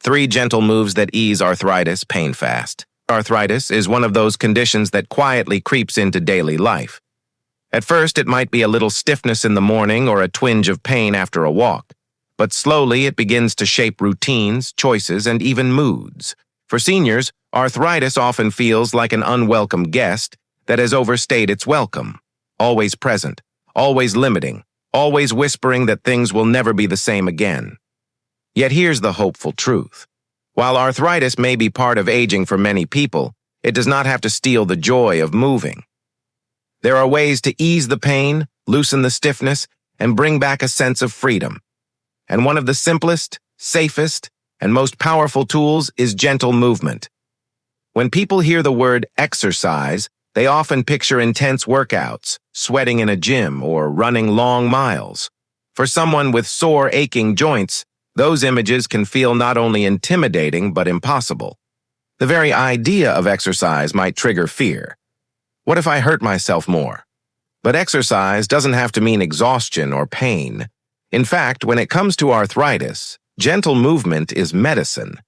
3 gentle moves that ease arthritis pain fast. Arthritis is one of those conditions that quietly creeps into daily life. At first, it might be a little stiffness in the morning or a twinge of pain after a walk, but slowly it begins to shape routines, choices, and even moods. For seniors, arthritis often feels like an unwelcome guest that has overstayed its welcome, always present, always limiting, always whispering that things will never be the same again. Yet here's the hopeful truth. While arthritis may be part of aging for many people, it does not have to steal the joy of moving. There are ways to ease the pain, loosen the stiffness, and bring back a sense of freedom. And one of the simplest, safest, and most powerful tools is gentle movement. When people hear the word exercise, they often picture intense workouts, sweating in a gym, or running long miles. For someone with sore, aching joints, those images can feel not only intimidating but impossible. The very idea of exercise might trigger fear. What if I hurt myself more? But exercise doesn't have to mean exhaustion or pain. In fact, when it comes to arthritis, gentle movement is medicine.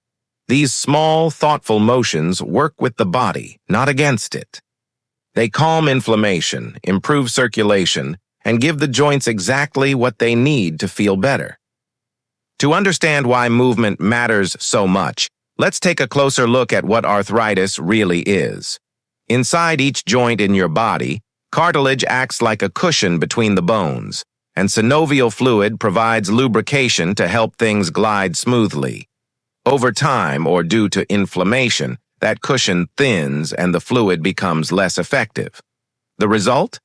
These small, thoughtful motions work with the body, not against it. They calm inflammation, improve circulation, and give the joints exactly what they need to feel better. To understand why movement matters so much, let's take a closer look at what arthritis really is. Inside each joint in your body, cartilage acts like a cushion between the bones, and synovial fluid provides lubrication to help things glide smoothly. Over time, or due to inflammation, that cushion thins and the fluid becomes less effective. The result?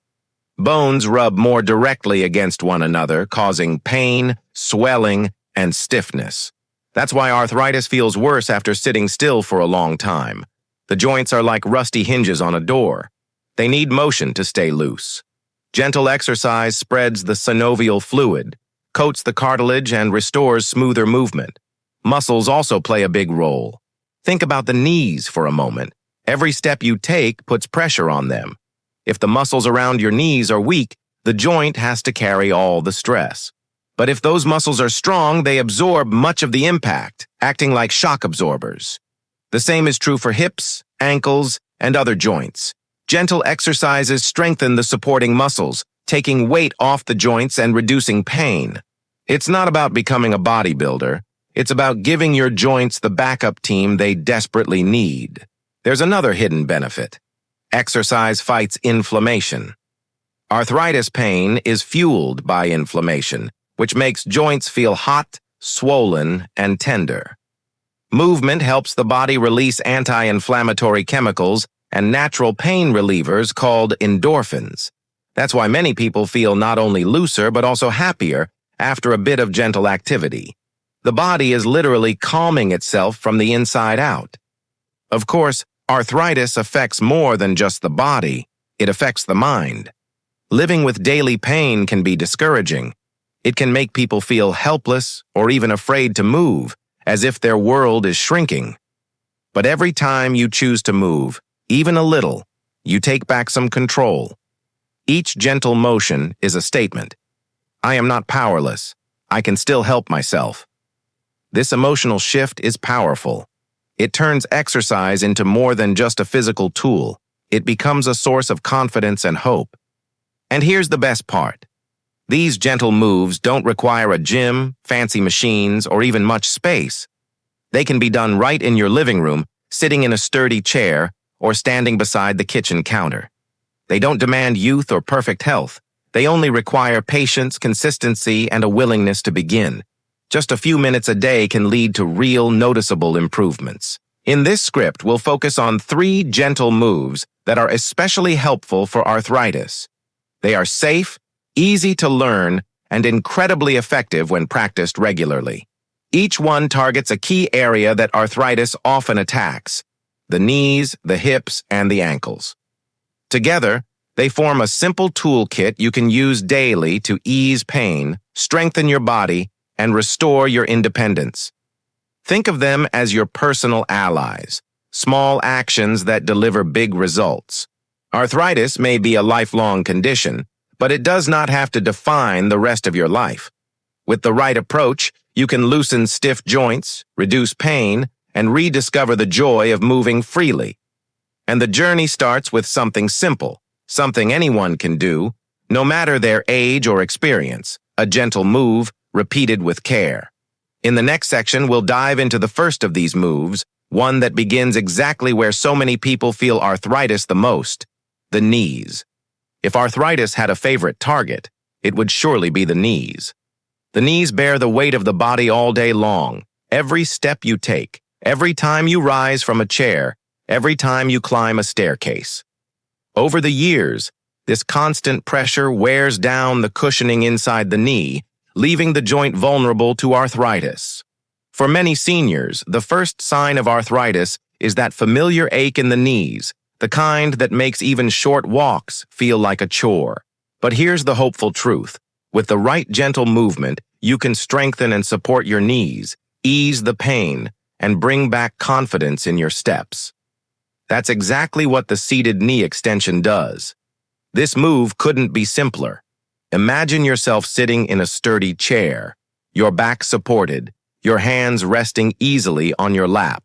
Bones rub more directly against one another, causing pain, swelling, and stiffness. That's why arthritis feels worse after sitting still for a long time. The joints are like rusty hinges on a door. They need motion to stay loose. Gentle exercise spreads the synovial fluid, coats the cartilage, and restores smoother movement. Muscles also play a big role. Think about the knees for a moment. Every step you take puts pressure on them. If the muscles around your knees are weak, the joint has to carry all the stress. But if those muscles are strong, they absorb much of the impact, acting like shock absorbers. The same is true for hips, ankles, and other joints. Gentle exercises strengthen the supporting muscles, taking weight off the joints and reducing pain. It's not about becoming a bodybuilder. It's about giving your joints the backup team they desperately need. There's another hidden benefit. Exercise fights inflammation. Arthritis pain is fueled by inflammation, which makes joints feel hot, swollen, and tender. Movement helps the body release anti-inflammatory chemicals and natural pain relievers called endorphins. That's why many people feel not only looser but also happier after a bit of gentle activity. The body is literally calming itself from the inside out. Of course, arthritis affects more than just the body. It affects the mind. Living with daily pain can be discouraging. It can make people feel helpless or even afraid to move, as if their world is shrinking. But every time you choose to move, even a little, you take back some control. Each gentle motion is a statement. I am not powerless. I can still help myself. This emotional shift is powerful. It turns exercise into more than just a physical tool. It becomes a source of confidence and hope. And here's the best part. These gentle moves don't require a gym, fancy machines, or even much space. They can be done right in your living room, sitting in a sturdy chair, or standing beside the kitchen counter. They don't demand youth or perfect health. They only require patience, consistency, and a willingness to begin. Just a few minutes a day can lead to real, noticeable improvements. In this script, we'll focus on 3 gentle moves that are especially helpful for arthritis. They are safe, easy to learn, and incredibly effective when practiced regularly. Each one targets a key area that arthritis often attacks: the knees, the hips, and the ankles. Together, they form a simple toolkit you can use daily to ease pain, strengthen your body, and restore your independence. Think of them as your personal allies, small actions that deliver big results. Arthritis may be a lifelong condition, but it does not have to define the rest of your life. With the right approach, You can loosen stiff joints, reduce pain, and rediscover the joy of moving freely. And the journey starts with something simple, something anyone can do, no matter their age or experience, a gentle move repeated with care. In the next section, we'll dive into the first of these moves, one that begins exactly where so many people feel arthritis the most, the knees. If arthritis had a favorite target, it would surely be the knees. The knees bear the weight of the body all day long. Every step you take, every time you rise from a chair, every time you climb a staircase. Over the years, this constant pressure wears down the cushioning inside the knee, leaving the joint vulnerable to arthritis. For many seniors, the first sign of arthritis is that familiar ache in the knees, the kind that makes even short walks feel like a chore. But here's the hopeful truth. With the right gentle movement, you can strengthen and support your knees, ease the pain, and bring back confidence in your steps. That's exactly what the seated knee extension does. This move couldn't be simpler. Imagine yourself sitting in a sturdy chair, your back supported, your hands resting easily on your lap.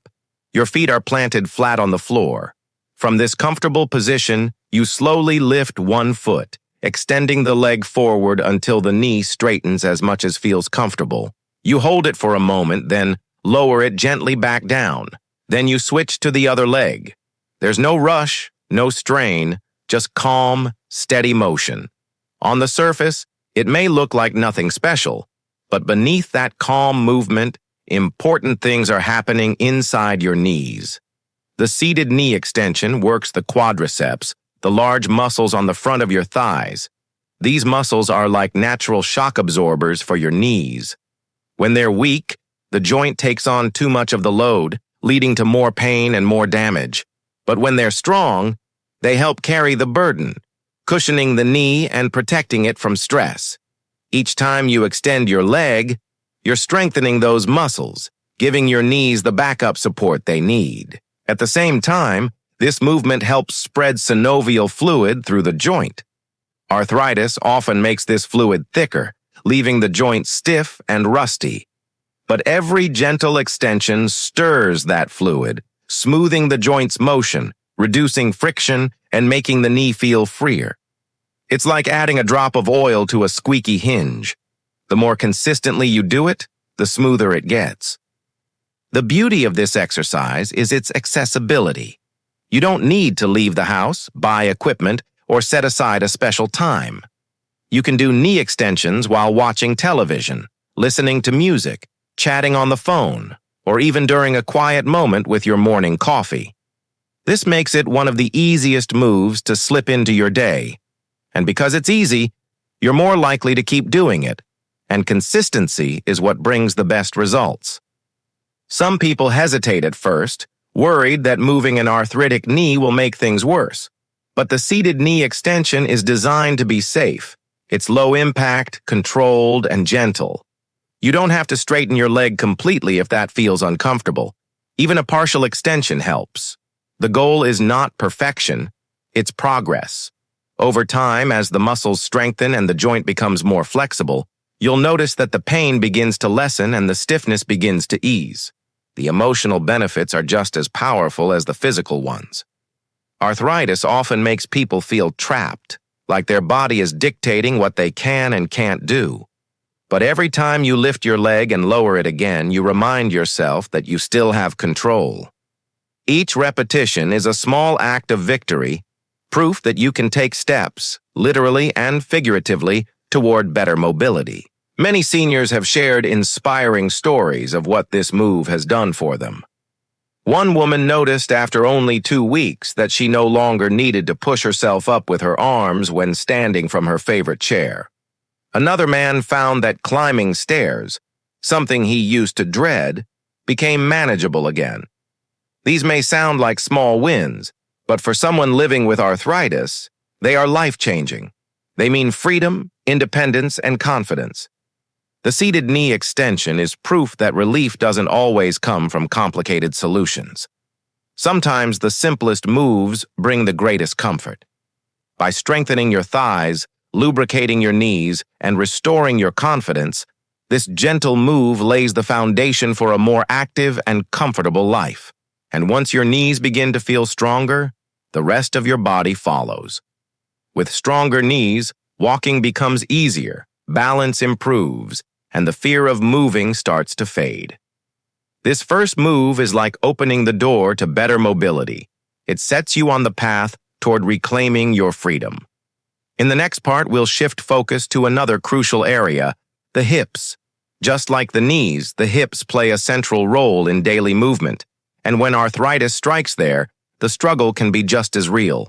Your feet are planted flat on the floor. From this comfortable position, you slowly lift one foot, extending the leg forward until the knee straightens as much as feels comfortable. You hold it for a moment, then lower it gently back down. Then you switch to the other leg. There's no rush, no strain, just calm, steady motion. On the surface, it may look like nothing special, but beneath that calm movement, important things are happening inside your knees. The seated knee extension works the quadriceps, the large muscles on the front of your thighs. These muscles are like natural shock absorbers for your knees. When they're weak, the joint takes on too much of the load, leading to more pain and more damage. But when they're strong, they help carry the burden, cushioning the knee and protecting it from stress. Each time you extend your leg, you're strengthening those muscles, giving your knees the backup support they need. At the same time, this movement helps spread synovial fluid through the joint. Arthritis often makes this fluid thicker, leaving the joint stiff and rusty. But every gentle extension stirs that fluid, smoothing the joint's motion, reducing friction, and making the knee feel freer. It's like adding a drop of oil to a squeaky hinge. The more consistently you do it, the smoother it gets. The beauty of this exercise is its accessibility. You don't need to leave the house, buy equipment, or set aside a special time. You can do knee extensions while watching television, listening to music, chatting on the phone, or even during a quiet moment with your morning coffee. This makes it one of the easiest moves to slip into your day. And because it's easy, you're more likely to keep doing it, and consistency is what brings the best results. Some people hesitate at first, worried that moving an arthritic knee will make things worse. But the seated knee extension is designed to be safe. It's low impact, controlled, and gentle. You don't have to straighten your leg completely if that feels uncomfortable. Even a partial extension helps. The goal is not perfection, it's progress. Over time, as the muscles strengthen and the joint becomes more flexible, you'll notice that the pain begins to lessen and the stiffness begins to ease. The emotional benefits are just as powerful as the physical ones. Arthritis often makes people feel trapped, like their body is dictating what they can and can't do. But every time you lift your leg and lower it again, you remind yourself that you still have control. Each repetition is a small act of victory, proof that you can take steps, literally and figuratively, toward better mobility. Many seniors have shared inspiring stories of what this move has done for them. One woman noticed after only 2 weeks that she no longer needed to push herself up with her arms when standing from her favorite chair. Another man found that climbing stairs, something he used to dread, became manageable again. These may sound like small wins, but for someone living with arthritis, they are life-changing. They mean freedom, independence, and confidence. The seated knee extension is proof that relief doesn't always come from complicated solutions. Sometimes the simplest moves bring the greatest comfort. By strengthening your thighs, lubricating your knees, and restoring your confidence, This gentle move lays the foundation for a more active and comfortable life. And once your knees begin to feel stronger, the rest of your body follows. With stronger knees, walking becomes easier, balance improves, and the fear of moving starts to fade. This first move is like opening the door to better mobility. It sets you on the path toward reclaiming your freedom. In the next part, we'll shift focus to another crucial area, the hips. Just like the knees, the hips play a central role in daily movement, and when arthritis strikes there, the struggle can be just as real.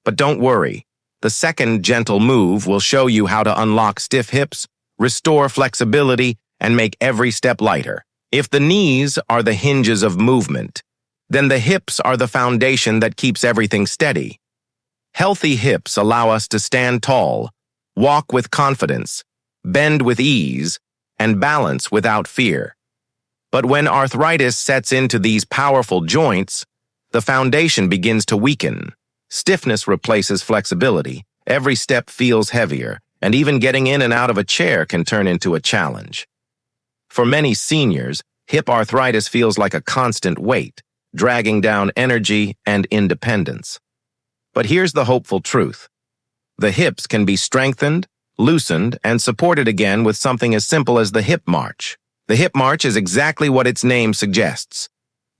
But don't worry, the second gentle move will show you how to unlock stiff hips, restore flexibility, and make every step lighter. If the knees are the hinges of movement, then the hips are the foundation that keeps everything steady. Healthy hips allow us to stand tall, walk with confidence, bend with ease, and balance without fear. But when arthritis sets into these powerful joints, the foundation begins to weaken. Stiffness replaces flexibility, every step feels heavier, and even getting in and out of a chair can turn into a challenge. For many seniors, hip arthritis feels like a constant weight, dragging down energy and independence. But here's the hopeful truth. The hips can be strengthened, loosened, and supported again with something as simple as the hip march. The hip march is exactly what its name suggests.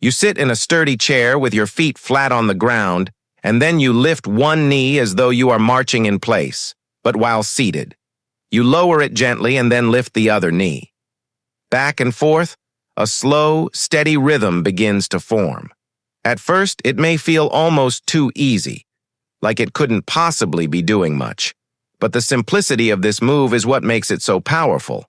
You sit in a sturdy chair with your feet flat on the ground, and then you lift one knee as though you are marching in place, but while seated. You lower it gently and then lift the other knee. Back and forth, a slow, steady rhythm begins to form. At first, it may feel almost too easy, like it couldn't possibly be doing much. But the simplicity of this move is what makes it so powerful.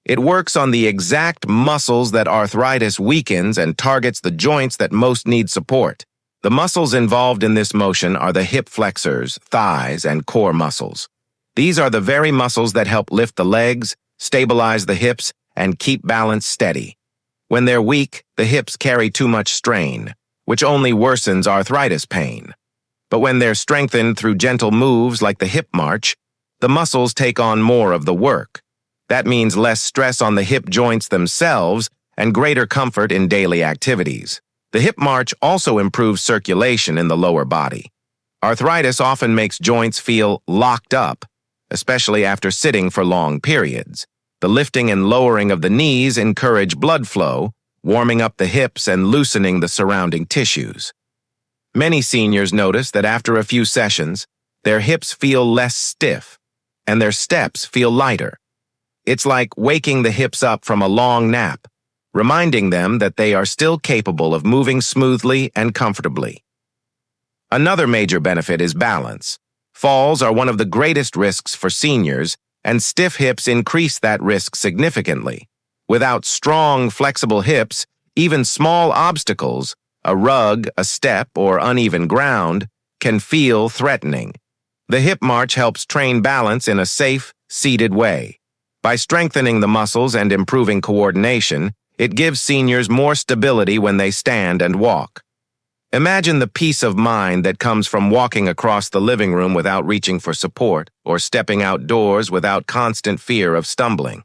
It works on the exact muscles that arthritis weakens and targets the joints that most need support. The muscles involved in this motion are the hip flexors, thighs, and core muscles. These are the very muscles that help lift the legs, stabilize the hips, and keep balance steady. When they're weak, the hips carry too much strain, which only worsens arthritis pain. But when they're strengthened through gentle moves like the hip march, the muscles take on more of the work. That means less stress on the hip joints themselves and greater comfort in daily activities. The hip march also improves circulation in the lower body. Arthritis often makes joints feel locked up, especially after sitting for long periods. The lifting and lowering of the knees encourage blood flow, warming up the hips and loosening the surrounding tissues. Many seniors notice that after a few sessions, their hips feel less stiff and their steps feel lighter. It's like waking the hips up from a long nap, reminding them that they are still capable of moving smoothly and comfortably. Another major benefit is balance. Falls are one of the greatest risks for seniors, and stiff hips increase that risk significantly. Without strong, flexible hips, even small obstacles, a rug, a step, or uneven ground, can feel threatening. The hip march helps train balance in a safe, seated way. By strengthening the muscles and improving coordination, it gives seniors more stability when they stand and walk. Imagine the peace of mind that comes from walking across the living room without reaching for support or stepping outdoors without constant fear of stumbling.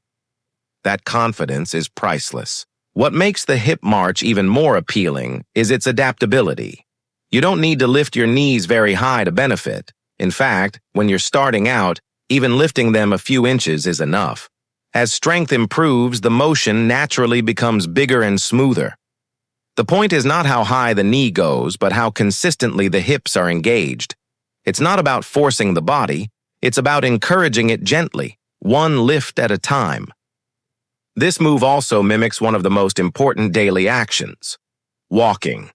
That confidence is priceless. What makes the hip march even more appealing is its adaptability. You don't need to lift your knees very high to benefit. In fact, when you're starting out, even lifting them a few inches is enough. As strength improves, the motion naturally becomes bigger and smoother. The point is not how high the knee goes, but how consistently the hips are engaged. It's not about forcing the body, it's about encouraging it gently, one lift at a time. This move also mimics one of the most important daily actions: walking.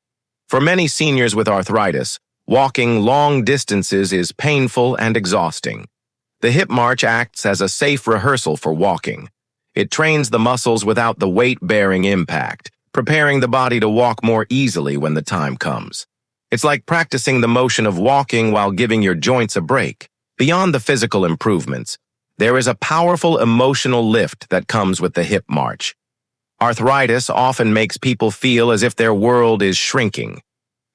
For many seniors with arthritis, walking long distances is painful and exhausting. The hip march acts as a safe rehearsal for walking. It trains the muscles without the weight-bearing impact, preparing the body to walk more easily when the time comes. It's like practicing the motion of walking while giving your joints a break. Beyond the physical improvements, there is a powerful emotional lift that comes with the hip march. Arthritis often makes people feel as if their world is shrinking.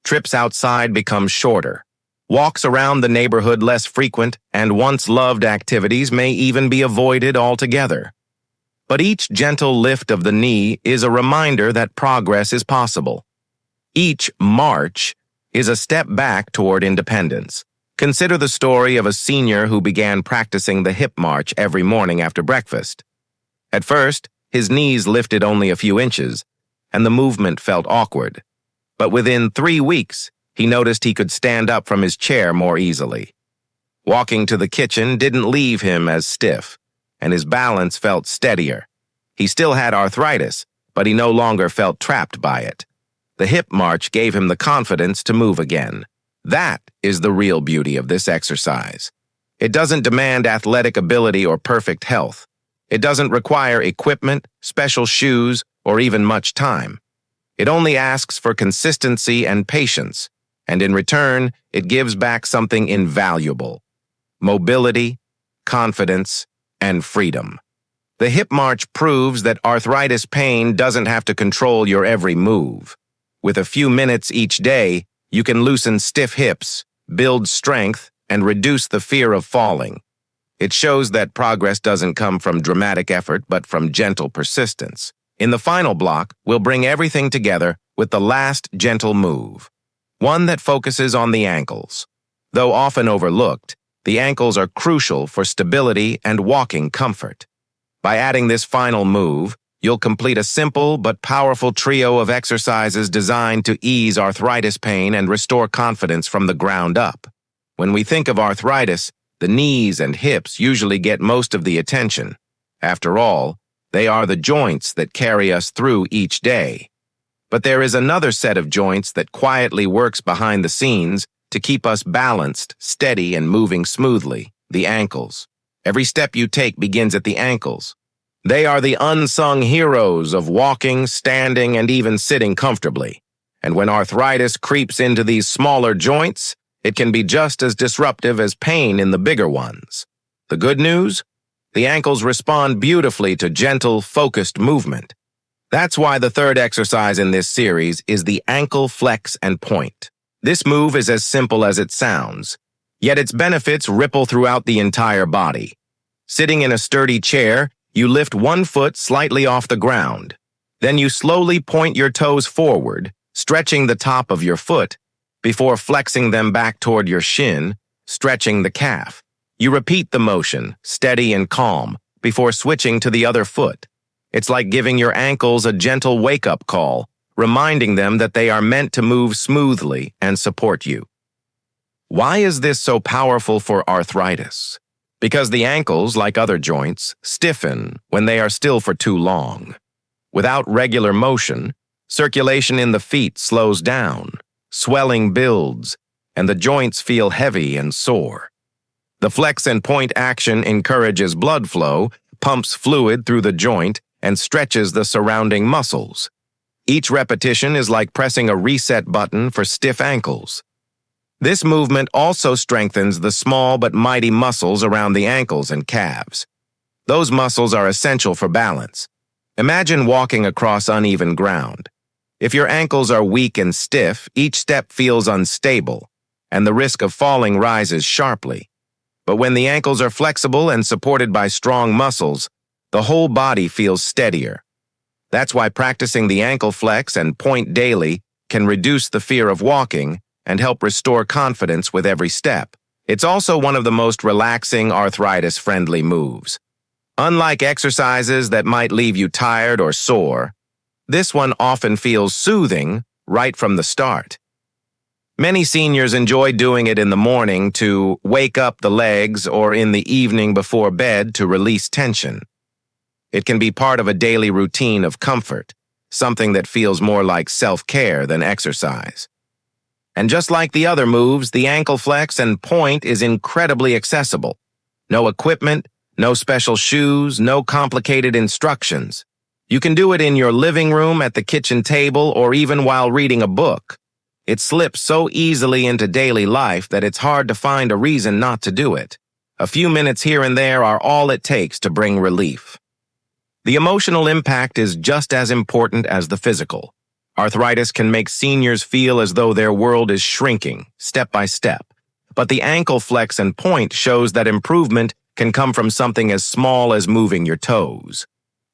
Trips outside become shorter. Walks around the neighborhood less frequent, and once-loved activities may even be avoided altogether. But each gentle lift of the knee is a reminder that progress is possible. Each march is a step back toward independence. Consider the story of a senior who began practicing the hip march every morning after breakfast. At first, his knees lifted only a few inches, and the movement felt awkward. But within 3 weeks, he noticed he could stand up from his chair more easily. Walking to the kitchen didn't leave him as stiff, and his balance felt steadier. He still had arthritis, but he no longer felt trapped by it. The hip march gave him the confidence to move again. That is the real beauty of this exercise. It doesn't demand athletic ability or perfect health. It doesn't require equipment, special shoes, or even much time. It only asks for consistency and patience, and in return, it gives back something invaluable: mobility, confidence, and freedom. The hip march proves that arthritis pain doesn't have to control your every move. With a few minutes each day, you can loosen stiff hips, build strength, and reduce the fear of falling. It shows that progress doesn't come from dramatic effort, but from gentle persistence. In the final block, we'll bring everything together with the last gentle move, one that focuses on the ankles. Though often overlooked, the ankles are crucial for stability and walking comfort. By adding this final move, you'll complete a simple but powerful trio of exercises designed to ease arthritis pain and restore confidence from the ground up. When we think of arthritis, the knees and hips usually get most of the attention. After all, they are the joints that carry us through each day. But there is another set of joints that quietly works behind the scenes to keep us balanced, steady, and moving smoothly: the ankles. Every step you take begins at the ankles. They are the unsung heroes of walking, standing, and even sitting comfortably. And when arthritis creeps into these smaller joints, it can be just as disruptive as pain in the bigger ones. The good news? The ankles respond beautifully to gentle, focused movement. That's why the third exercise in this series is the ankle flex and point. This move is as simple as it sounds, yet its benefits ripple throughout the entire body. Sitting in a sturdy chair, you lift one foot slightly off the ground. Then you slowly point your toes forward, stretching the top of your foot, before flexing them back toward your shin, stretching the calf. You repeat the motion, steady and calm, before switching to the other foot. It's like giving your ankles a gentle wake-up call, reminding them that they are meant to move smoothly and support you. Why is this so powerful for arthritis? Because the ankles, like other joints, stiffen when they are still for too long. Without regular motion, circulation in the feet slows down, swelling builds, and the joints feel heavy and sore. The flex and point action encourages blood flow, pumps fluid through the joint, and stretches the surrounding muscles. Each repetition is like pressing a reset button for stiff ankles. This movement also strengthens the small but mighty muscles around the ankles and calves. Those muscles are essential for balance. Imagine walking across uneven ground. If your ankles are weak and stiff, each step feels unstable, and the risk of falling rises sharply. But when the ankles are flexible and supported by strong muscles, the whole body feels steadier. That's why practicing the ankle flex and point daily can reduce the fear of walking and help restore confidence with every step. It's also one of the most relaxing arthritis-friendly moves. Unlike exercises that might leave you tired or sore, this one often feels soothing right from the start. Many seniors enjoy doing it in the morning to wake up the legs or in the evening before bed to release tension. It can be part of a daily routine of comfort, something that feels more like self-care than exercise. And just like the other moves, the ankle flex and point is incredibly accessible. No equipment, no special shoes, no complicated instructions. You can do it in your living room, at the kitchen table, or even while reading a book. It slips so easily into daily life that it's hard to find a reason not to do it. A few minutes here and there are all it takes to bring relief. The emotional impact is just as important as the physical. Arthritis can make seniors feel as though their world is shrinking, step by step. But the ankle flex and point shows that improvement can come from something as small as moving your toes.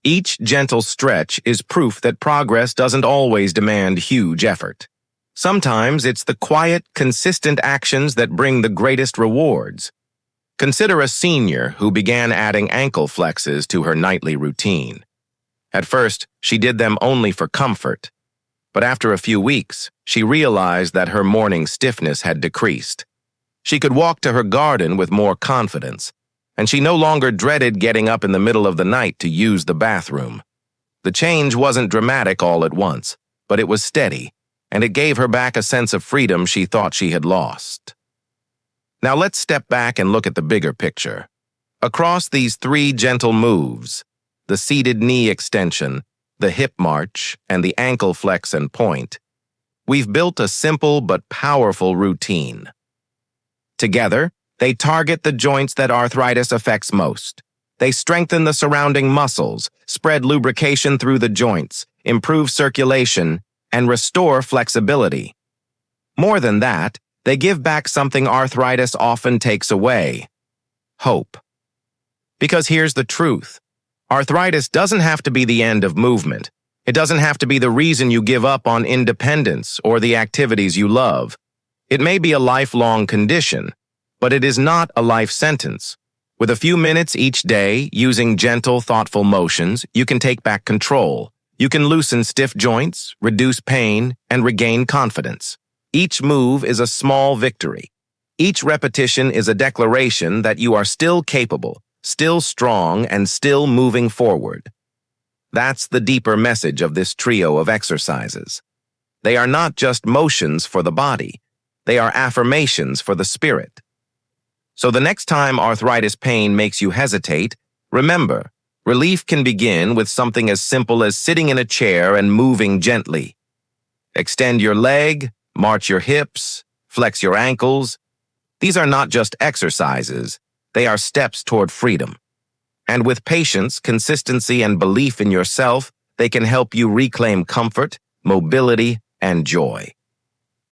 Each gentle stretch is proof that progress doesn't always demand huge effort. Sometimes it's the quiet, consistent actions that bring the greatest rewards. Consider a senior who began adding ankle flexes to her nightly routine. At first, she did them only for comfort, but after a few weeks, she realized that her morning stiffness had decreased. She could walk to her garden with more confidence, and she no longer dreaded getting up in the middle of the night to use the bathroom. The change wasn't dramatic all at once, but it was steady, and it gave her back a sense of freedom she thought she had lost. Now let's step back and look at the bigger picture. Across these three gentle moves, the seated knee extension, the hip march, and the ankle flex and point, we've built a simple but powerful routine. Together, they target the joints that arthritis affects most. They strengthen the surrounding muscles, spread lubrication through the joints, improve circulation, and restore flexibility. More than that, they give back something arthritis often takes away: hope. Because here's the truth. Arthritis doesn't have to be the end of movement. It doesn't have to be the reason you give up on independence or the activities you love. It may be a lifelong condition, but it is not a life sentence. With a few minutes each day, using gentle, thoughtful motions, you can take back control. You can loosen stiff joints, reduce pain, and regain confidence. Each move is a small victory. Each repetition is a declaration that you are still capable, still strong, and still moving forward. That's the deeper message of this trio of exercises. They are not just motions for the body. They are affirmations for the spirit. So the next time arthritis pain makes you hesitate, remember, relief can begin with something as simple as sitting in a chair and moving gently. Extend your leg, march your hips, flex your ankles. These are not just exercises, they are steps toward freedom. And with patience, consistency, and belief in yourself, they can help you reclaim comfort, mobility, and joy.